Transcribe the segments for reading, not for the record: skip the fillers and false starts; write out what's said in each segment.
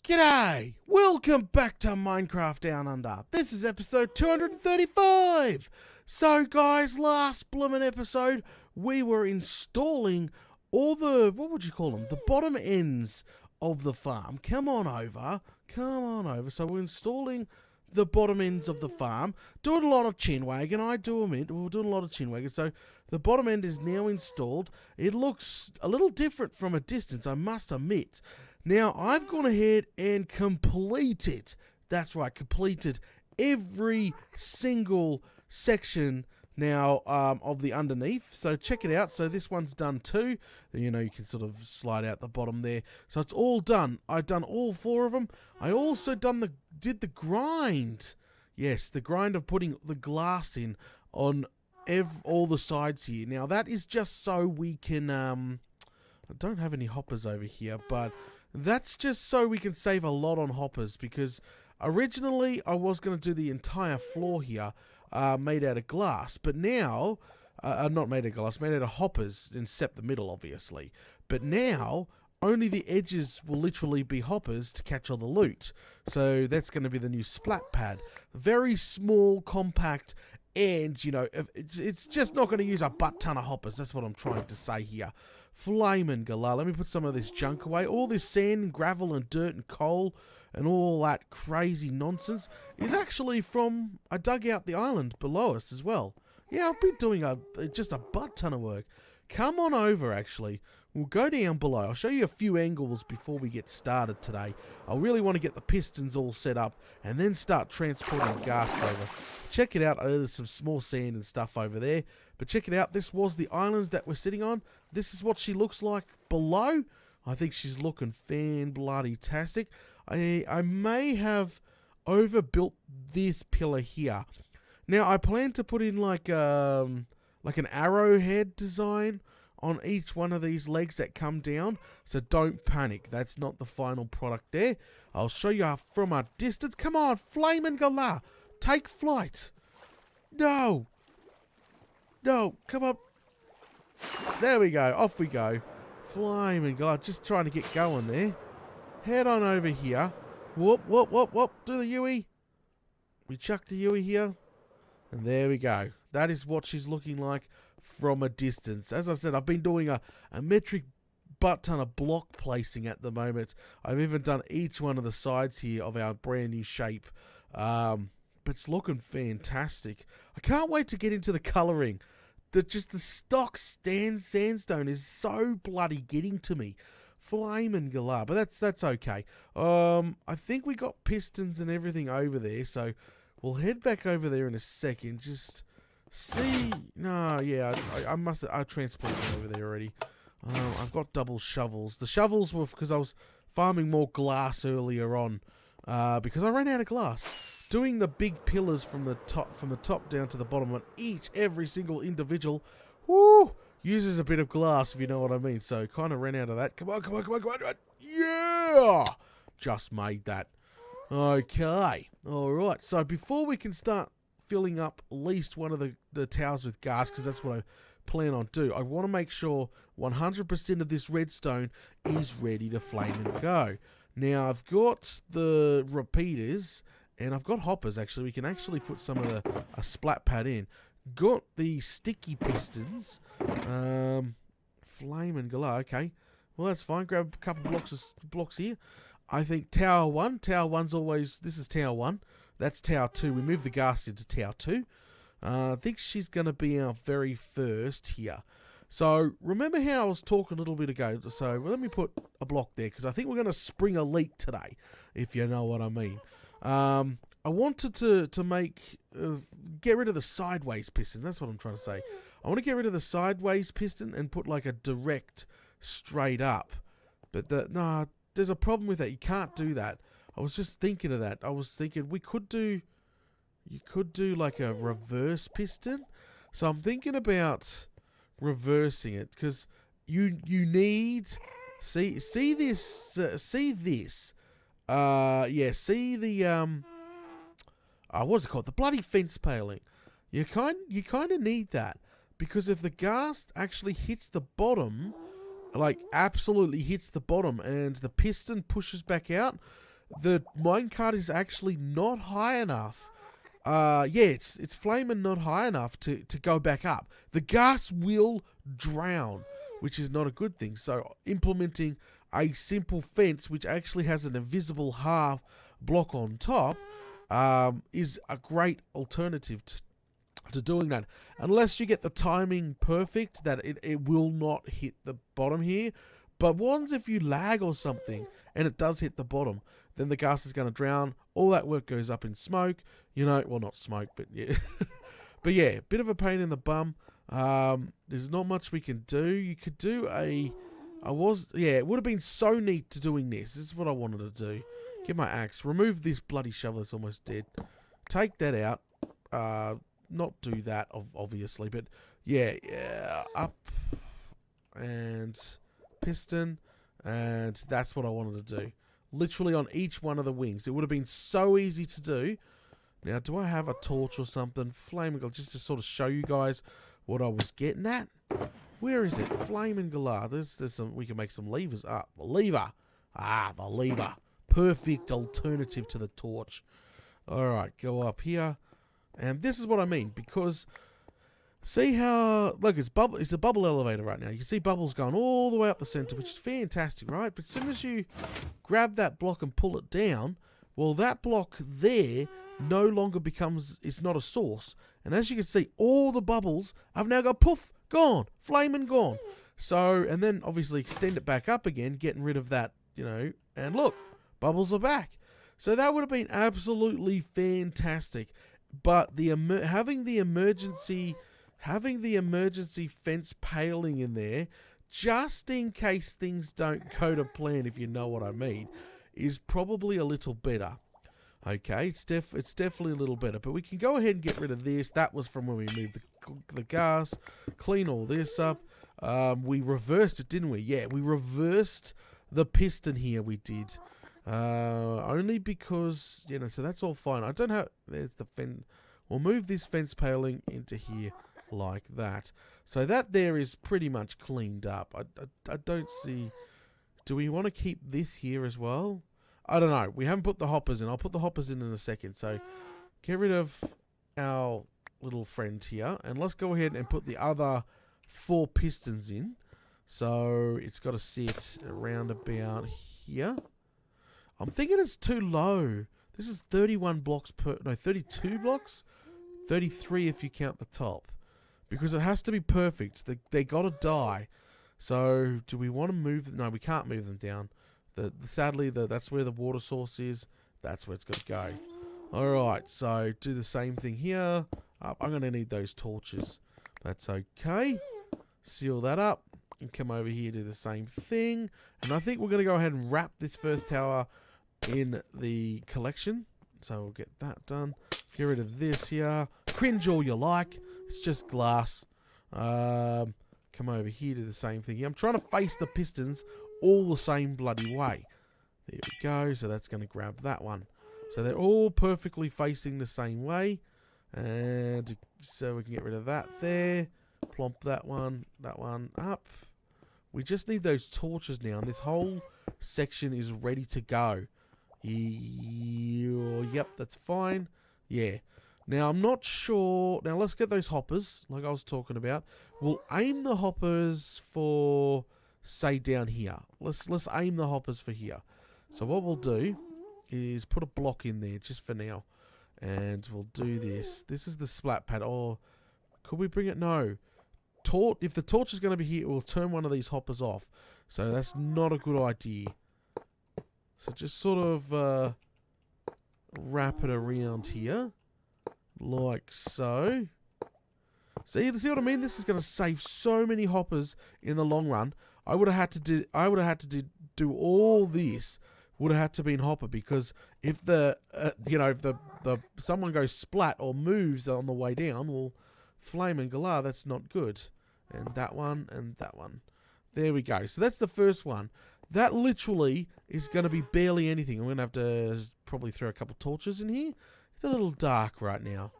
G'day! Welcome back to Minecraft Down Under. This is episode 235. So guys, last bloomin' episode, we were installing all the, what would you call them? The bottom ends of the farm. Come on over. So we're installing the bottom ends of the farm. Doing a lot of chinwagon. We're doing a lot of chinwagon. So the bottom end is now installed. It looks a little different from a distance, I must admit. Now, I've gone ahead and completed, that's right, completed every single section now of the underneath. So check it out. So this one's done too. You know, you can sort of slide out the bottom there. So it's all done. I've done all 4 of them. I also did the grind. Yes, the grind of putting the glass in on all the sides here. Now, that is just so we can... I don't have any hoppers over here, but... that's just so we can save a lot on hoppers, because originally I was going to do the entire floor here made out of glass, but now, not made out of glass, made out of hoppers, except the middle obviously, but now only the edges will literally be hoppers to catch all the loot. So that's going to be the new splat pad. Very small, compact, and you know, it's just not going to use a butt ton of hoppers. That's what I'm trying to say here. Flamin' galah. Let me put some of this junk away. All this sand and gravel and dirt and coal and all that crazy nonsense is actually from... I dug out the island below us as well. Yeah, I've been doing just a butt ton of work. Come on over, actually. We'll go down below. I'll show you a few angles before we get started today. I really want to get the pistons all set up and then start transporting gas over. Check it out. There's some small sand and stuff over there. But check it out. This was the islands that we're sitting on. This is what she looks like below. I think she's looking fan-bloody-tastic. I may have overbuilt this pillar here. Now, I plan to put in like an arrowhead design on each one of these legs that come down. So don't panic. That's not the final product there. I'll show you from a distance. Come on, Flamin' galah. Take flight. No, come on. There we go. Off we go. Flaming God. Just trying to get going there. Head on over here. Whoop. Do the Yui. We chuck the Yui here. And there we go. That is what she's looking like from a distance. As I said, I've been doing a metric butt ton of block placing at the moment. I've even done each one of the sides here of our brand new shape. But it's looking fantastic. I can't wait to get into the colouring. Just the stock sandstone is so bloody getting to me. Flamin' galah. But that's okay. I think we got pistons and everything over there, so we'll head back over there in a second. Just see. No, yeah, I transported them over there already. I've got double shovels. The shovels were because I was farming more glass earlier on, because I ran out of glass. Doing the big pillars from the top down to the bottom on every single individual, uses a bit of glass, if you know what I mean. So kind of ran out of that. Come on. Yeah! Just made that. Okay. Alright, so before we can start filling up at least one of the towers with gas, because that's what I plan on do, I want to make sure 100% of this redstone is ready to flame and go. Now, I've got the repeaters... and I've got hoppers, actually. We can actually put some of a splat pad in. Got the sticky pistons. Flamin' galah. Okay. Well, that's fine. Grab a couple blocks here. I think Tower 1. Tower 1's always... this is Tower 1. That's Tower 2. We move the gas into Tower 2. I think she's going to be our very first here. So, remember how I was talking a little bit ago? So, let me put a block there, because I think we're going to spring a leak today, if you know what I mean. I wanted to make get rid of the sideways piston. That's what I'm trying to say. I want to get rid of the sideways piston and put like a direct straight up. But there's a problem with that. You can't do that. I was just thinking of that. I was thinking you could do like a reverse piston. So I'm thinking about reversing it, because you need see this. See the what's it called? The bloody fence paling. You kind of need that, because if the gas actually hits the bottom, like absolutely hits the bottom, and the piston pushes back out, the minecart is actually not high enough. Yeah, it's flaming not high enough to go back up. The gas will drown, which is not a good thing. So implementing a simple fence, which actually has an invisible half block on top, is a great alternative to doing that. Unless you get the timing perfect, that it will not hit the bottom here. But once if you lag or something, and it does hit the bottom, then the gas is going to drown. All that work goes up in smoke. You know, well, not smoke, but yeah. But yeah, bit of a pain in the bum. There's not much we can do. You could do it would have been so neat to doing this. This is what I wanted to do. Get my axe. Remove this bloody shovel that's almost dead. Take that out. Not do that, obviously, but yeah, up and piston, and that's what I wanted to do. Literally on each one of the wings. It would have been so easy to do. Now, do I have a torch or something? Flaming, just to sort of show you guys what I was getting at. Where is it? Flaming galah. There's some. We can make some levers. The lever. The lever. Perfect alternative to the torch. All right, go up here, and this is what I mean, because see how, look, it's a bubble elevator right now. You can see bubbles going all the way up the center, which is fantastic, right? But as soon as you grab that block and pull it down, well, that block there no longer it's not a source. And as you can see, all the bubbles have now got poof, gone, flaming gone. So, and then obviously extend it back up again, getting rid of that, and look, bubbles are back. So that would have been absolutely fantastic. But having the emergency fence paling in there, just in case things don't go to plan, if you know what I mean, is probably a little better. Okay, it's definitely a little better. But we can go ahead and get rid of this. That was from when we moved the gas. Clean all this up. We reversed it, didn't we? Yeah, we reversed the piston here. We did. Only because, so that's all fine. I don't have... There's the fence. We'll move this fence paling into here like that. So that there is pretty much cleaned up. I don't see... Do we want to keep this here as well? I don't know. We haven't put the hoppers in. I'll put the hoppers in a second. So get rid of our little friend here. And let's go ahead and put the other 4 pistons in. So it's got to sit around about here. I'm thinking it's too low. This is 31 blocks 32 blocks? 33 if you count the top. Because it has to be perfect. They got to die. So, do we want to move them? No, we can't move them down. Sadly, that's where the water source is. That's where it's got to go. Alright, so do the same thing here. I'm going to need those torches. That's okay. Seal that up. And come over here, do the same thing. And I think we're going to go ahead and wrap this first tower in the collection. So we'll get that done. Get rid of this here. Cringe all you like. It's just glass. Come over here, do the same thing. I'm trying to face the pistons all the same bloody way. There we go. So that's going to grab that one. So they're all perfectly facing the same way. And so we can get rid of that there. Plomp that one up. We just need those torches now. And this whole section is ready to go. Yep, that's fine. Yeah. Now, I'm not sure. Now, let's get those hoppers, like I was talking about. We'll aim the hoppers for, say, down here. Let's aim the hoppers for here. So what we'll do is put a block in there just for now. And we'll do this. This is the splat pad. Oh, could we bring it? No. If the torch is going to be here, we'll turn one of these hoppers off. So that's not a good idea. So just sort of wrap it around here. Like so. See what I mean? This is going to save so many hoppers in the long run. I would have had to do all this. Would have had to be in hopper, because if if someone goes splat or moves on the way down, well, flame and galah, that's not good. And that one and that one. There we go. So that's the first one. That literally is going to be barely anything. I'm going to have to probably throw a couple torches in here. It's a little dark right now.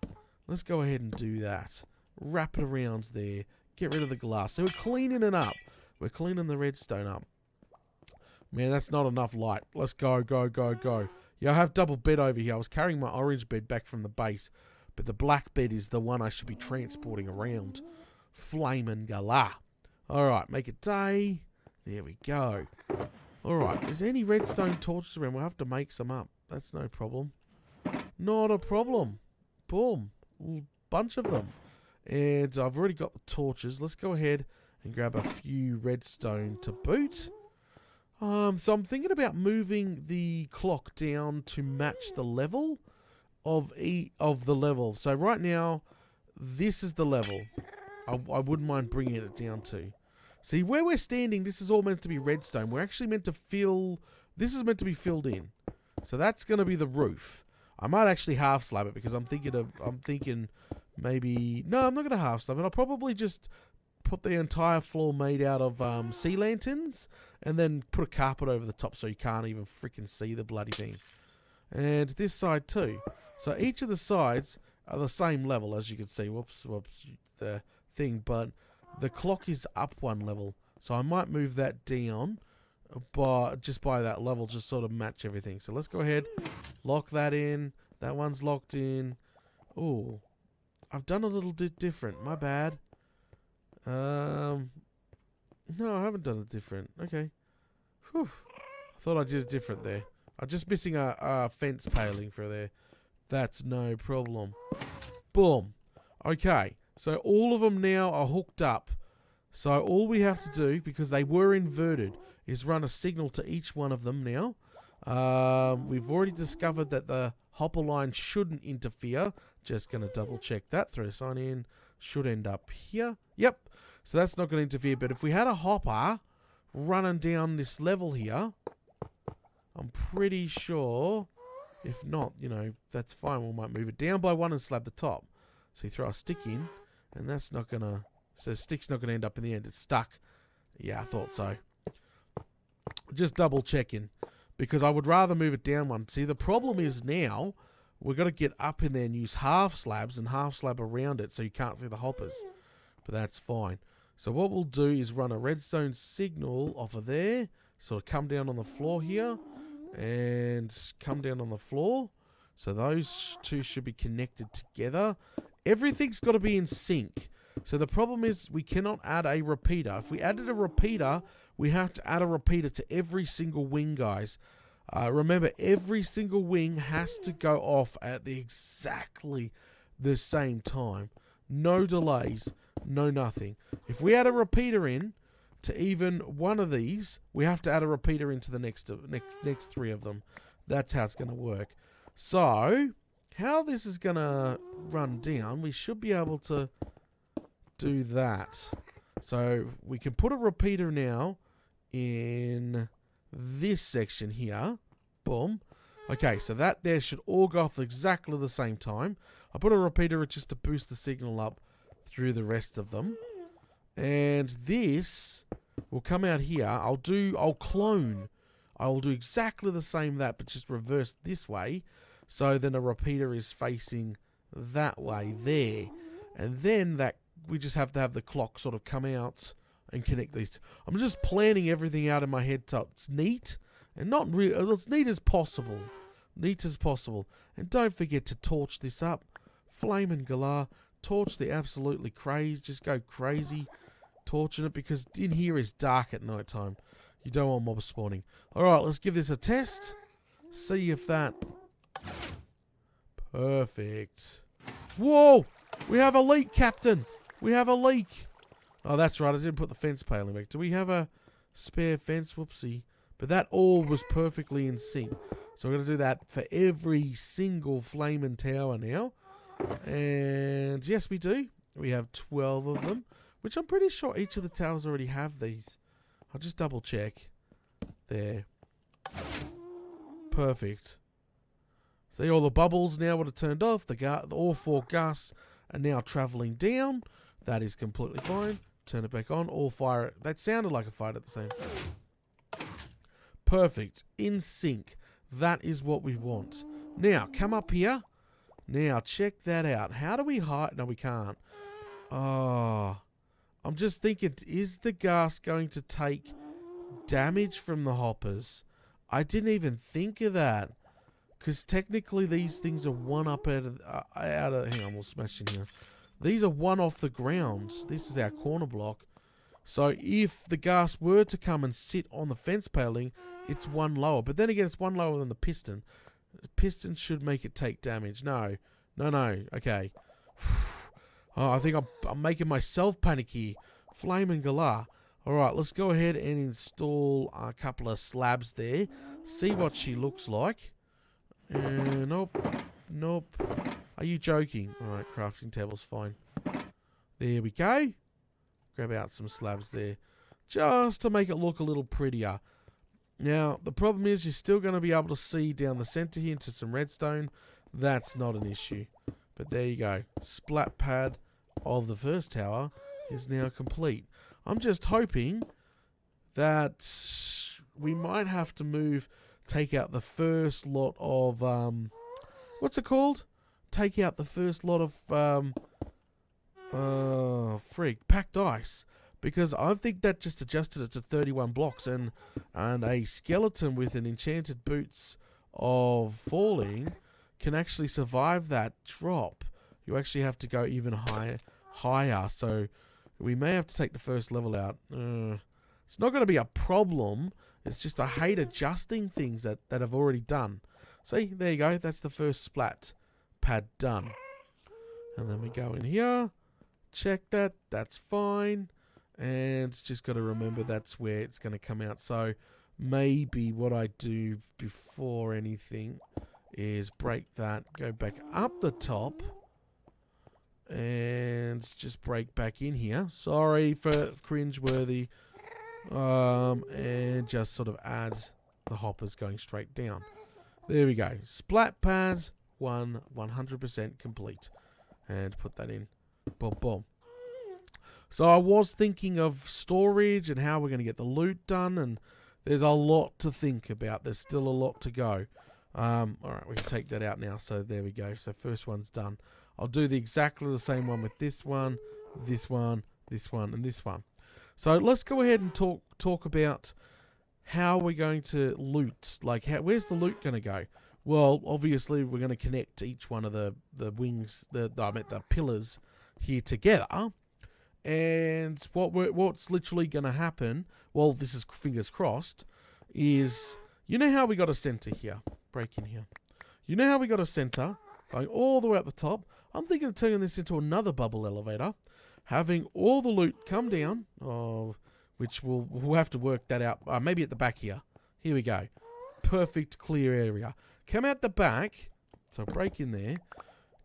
Let's go ahead and do that. Wrap it around there. Get rid of the glass. So we're cleaning it up. We're cleaning the redstone up. Man, that's not enough light. Let's go, go, go, go. Yeah, I have double bed over here. I was carrying my orange bed back from the base, but the black bed is the one I should be transporting around. Flamin' galah. Alright, make it day. There we go. Alright, is there any redstone torches around? We'll have to make some up. That's no problem. Not a problem. Boom. A bunch of them. And I've already got the torches. Let's go ahead and grab a few redstone to boot. So I'm thinking about moving the clock down to match the level of the level. So right now, this is the level I wouldn't mind bringing it down to. See, where we're standing, this is all meant to be redstone. We're actually meant to fill... This is meant to be filled in. So that's going to be the roof. I might actually half slab it because I'm thinking maybe... No, I'm not going to half slab it. I'll probably just put the entire floor made out of sea lanterns and then put a carpet over the top so you can't even freaking see the bloody thing. And this side too. So each of the sides are the same level, as you can see. Whoops, the thing. But the clock is up one level. So I might move that down just by that level, just sort of match everything. So let's go ahead, lock that in. That one's locked in. Oh, I've done a little bit different. My bad. No, I haven't done it different. Okay. Whew. I thought I did it different there. I'm just missing a fence paling for there. That's no problem. Boom. Okay. So all of them now are hooked up. So all we have to do, because they were inverted, is run a signal to each one of them now. We've already discovered that the hopper line shouldn't interfere. Just going to double check that. Throw a sign in. Should end up here. Yep. So that's not going to interfere. But if we had a hopper running down this level here, I'm pretty sure, if not, you know, that's fine. We might move it down by one and slab the top. So you throw a stick in, and that's not going to... So the stick's not going to end up in the end. It's stuck. Yeah, I thought so. Just double checking, because I would rather move it down one. See, the problem is now we've got to get up in there and use half slabs and half slab around it so you can't see the hoppers. But that's fine. So what we'll do is run a redstone signal off of there. Sort of come down on the floor here and come down on the floor. So those two should be connected together. Everything's got to be in sync. So the problem is we cannot add a repeater. If we added a repeater, we have to add a repeater to every single wing, guys. Remember, every single wing has to go off at exactly the same time. No delays, no nothing. If we add a repeater in to even one of these, we have to add a repeater into the next three of them. That's how it's going to work. So, how this is going to run down, we should be able to do that. So we can put a repeater now in this section here. Boom. Okay, so that there should all go off exactly the same time. I put a repeater just to boost the signal up through the rest of them. And this will come out here. I'll clone. I'll do exactly the same that, but just reverse this way. So then a repeater is facing that way there. And then that we just have to have the clock sort of come out and connect these two. I'm just planning everything out in my head so it's neat and not real. As neat as possible. Neat as possible. And don't forget to torch this up. Flamin' galah. Torch the absolutely crazy. Just go crazy torching it, because in here is dark at night time. You don't want mob spawning. Alright, let's give this a test. See if that... Perfect. Whoa! We have a leak, Captain! We have a leak! Oh, that's right. I didn't put the fence paling back. Do we have a spare fence? Whoopsie. But that all was perfectly in sync. So we're going to do that for every single flaming tower now. And yes, we do. We have 12 of them, which I'm pretty sure each of the towers already have these. I'll just double check. There. Perfect. See, all the bubbles now would have turned off. All 4 ghasts are now travelling down. That is completely fine. Turn it back on. All fire. That sounded like a fight at the same time. Perfect. In sync. That is what we want. Now, come up here. Now, check that out. How do we hide? No, we can't. Oh. I'm just thinking, is the gas going to take damage from the hoppers. I didn't even think of that. Because technically these things are one up out of... hang on, we'll smash in here. These are one off the ground. This is our corner block. So if the gas were to come and sit on the fence paling, it's one lower. But then again, it's one lower than the piston. The piston should make it take damage. No. Okay. Oh, I think I'm making myself panicky. Flaming Galah. Alright, let's go ahead and install a couple of slabs there. See what she looks like. Nope. Are you joking? Alright, crafting table's fine. There we go. Grab out some slabs there. Just to make it look a little prettier. Now, the problem is you're still going to be able to see down the center here into some redstone. That's not an issue. But there you go. Splat pad of the first tower is now complete. I'm just hoping that we might have to take out the first lot of, what's it called? Take out the first lot of, packed ice. Because I think that just adjusted it to 31 blocks, and a skeleton with an enchanted boots of falling can actually survive that drop. You actually have to go even higher, so we may have to take the first level out. It's not going to be a problem. It's just I hate adjusting things that I've already done. See, there you go. That's the first splat pad done. And then we go in here. Check that. That's fine. And just got to remember that's where it's going to come out. So maybe what I do before anything is break that, go back up the top, and just break back in here. Sorry for cringeworthy. And just sort of adds the hoppers going straight down. There we go. Splat pads 100% complete. And put that in. Boom, boom. So I was thinking of storage and how we're going to get the loot done, and there's a lot to think about. There's still a lot to go. Alright, we can take that out now. So there we go. So first one's done. I'll do exactly the same one with this one, this one, this one, and this one. So let's go ahead and talk about how we're going to loot. Like, where's the loot going to go? Well, obviously we're going to connect each one of the wings, the pillars here together. And what's literally going to happen, well, this is fingers crossed, is, you know how we got a center here? Break in here. You know how we got a center going all the way up the top? I'm thinking of turning this into another bubble elevator, having all the loot come down, which we'll have to work that out. Maybe at the back here. Here we go. Perfect clear area. Come out the back. So break in there.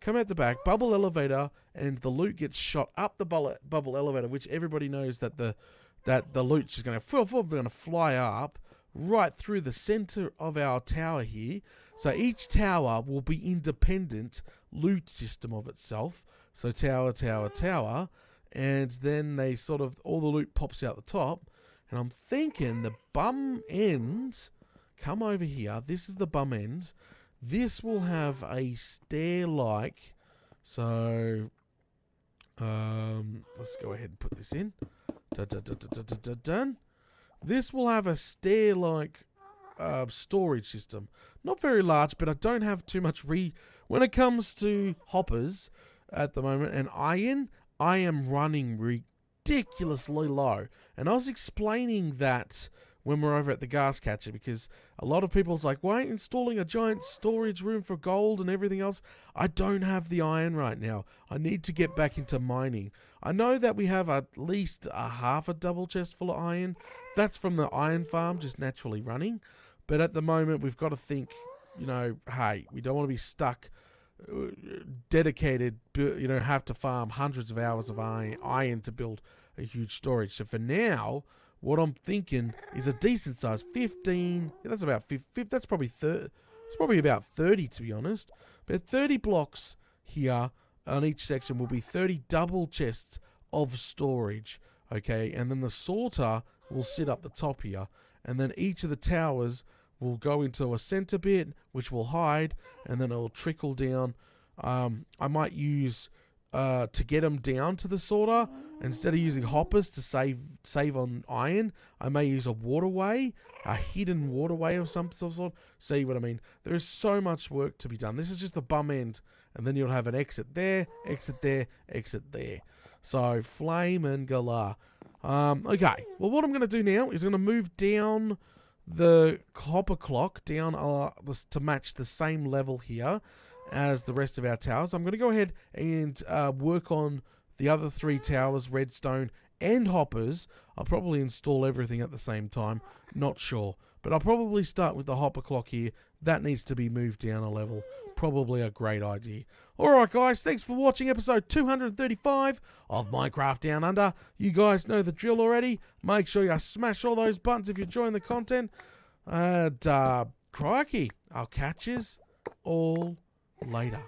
Come out the back. Bubble elevator, and the loot gets shot up the bubble elevator, which everybody knows that the loot's just going to fly up right through the center of our tower here. So each tower will be independent loot system of itself. So tower, tower, tower. And then they sort of, all the loot pops out the top. And I'm thinking the bum ends come over here. This is the bum ends. This will have a stair-like. So, let's go ahead and put this in. Done. This will have a stair-like storage system. Not very large, but I don't have too much when it comes to hoppers at the moment and iron, I am running ridiculously low. And I was explaining that when we're over at the gas catcher, because a lot of people's like, why aren't you installing a giant storage room for gold and everything else? I don't have the iron right now. I need to get back into mining. I know that we have at least half a double chest full of iron. That's from the iron farm just naturally running. But at the moment, we've got to think, you know, hey, we don't want to be stuck, dedicated, you know, have to farm hundreds of hours of iron to build a huge storage. So for now, what I'm thinking is a decent size, 15. Yeah, that's about 50. That's probably 30. It's probably about 30 to be honest. But 30 blocks here on each section will be 30 double chests of storage. Okay, and then the sorter will sit up the top here, and then each of the towers will go into a center bit, which will hide, and then it will trickle down. I might use to get them down to the sorter, instead of using hoppers to save on iron, I may use a waterway, a hidden waterway of some sort. See what I mean? There is so much work to be done. This is just the bum end, and then you'll have an exit there, exit there, exit there. So flame and galah. Okay, well what I'm going to do now is I'm going to move down the copper clock down to match the same level here as the rest of our towers. I'm going to go ahead and work on the other 3 towers, redstone and hoppers. I'll probably install everything at the same time, not sure. But I'll probably start with the hopper clock here. That needs to be moved down a level. Probably a great idea. Alright guys, thanks for watching episode 235 of Minecraft Down Under. You guys know the drill already. Make sure you smash all those buttons if you're enjoying the content. And crikey, I'll catch yous all later.